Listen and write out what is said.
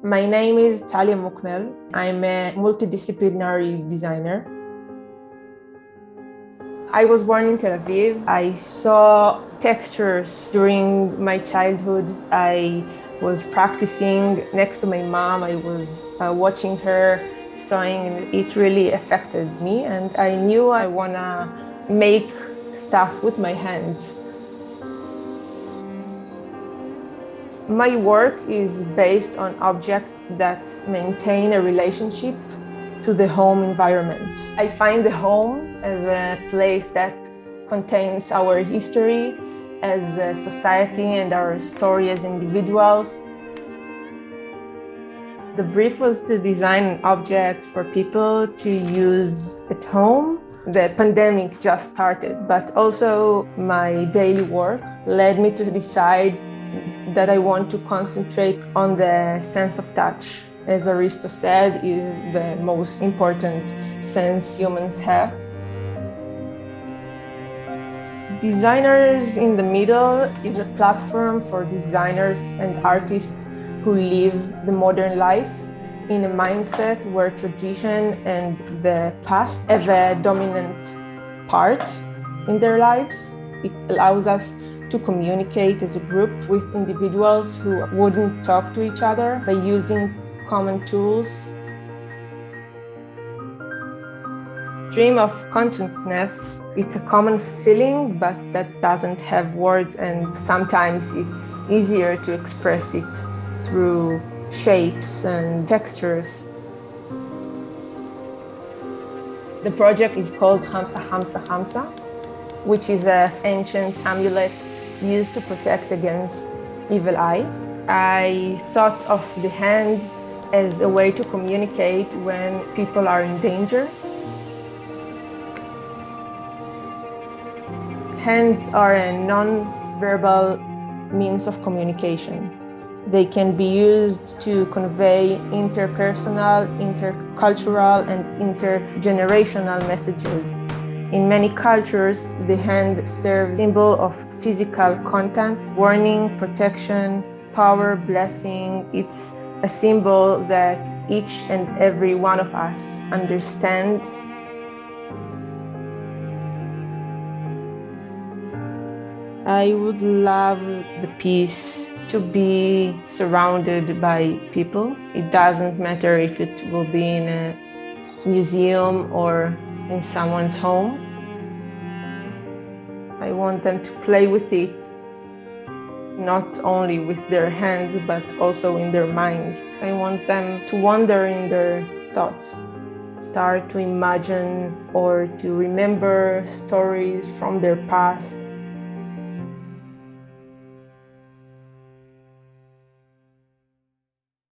My name is Talia Mukmel. I'm a multidisciplinary designer. I was born in Tel Aviv. I saw textures during my childhood. I was practicing next to my mom. I was watching her sewing, and it really affected me. And I knew I want to make stuff with my hands. My work is based on objects that maintain a relationship to the home environment. I find the home as a place that contains our history as a society and our story as individuals. The brief was to design objects for people to use at home. The pandemic just started, but also my daily work led me to decide that I want to concentrate on the sense of touch. As Aristo said, is the most important sense humans have. Designers in the Middle is a platform for designers and artists who live the modern life in a mindset where tradition and the past have a dominant part in their lives. It allows us to communicate as a group with individuals who wouldn't talk to each other by using common tools. Stream of consciousness, it's a common feeling, but that doesn't have words, and sometimes it's easier to express it through shapes and textures. The project is called Hamsa, Hamsa, Hamsa, which is an ancient amulet used to protect against evil eye. I thought of the hand as a way to communicate when people are in danger. Hands are a non-verbal means of communication. They can be used to convey interpersonal, intercultural, and intergenerational messages. In many cultures, the hand serves as a symbol of physical contact, warning, protection, power, blessing. It's a symbol that each and every one of us understand. I would love the piece to be surrounded by people. It doesn't matter if it will be in a museum or in someone's home. I want them to play with it, not only with their hands, but also in their minds. I want them to wander in their thoughts, start to imagine or to remember stories from their past.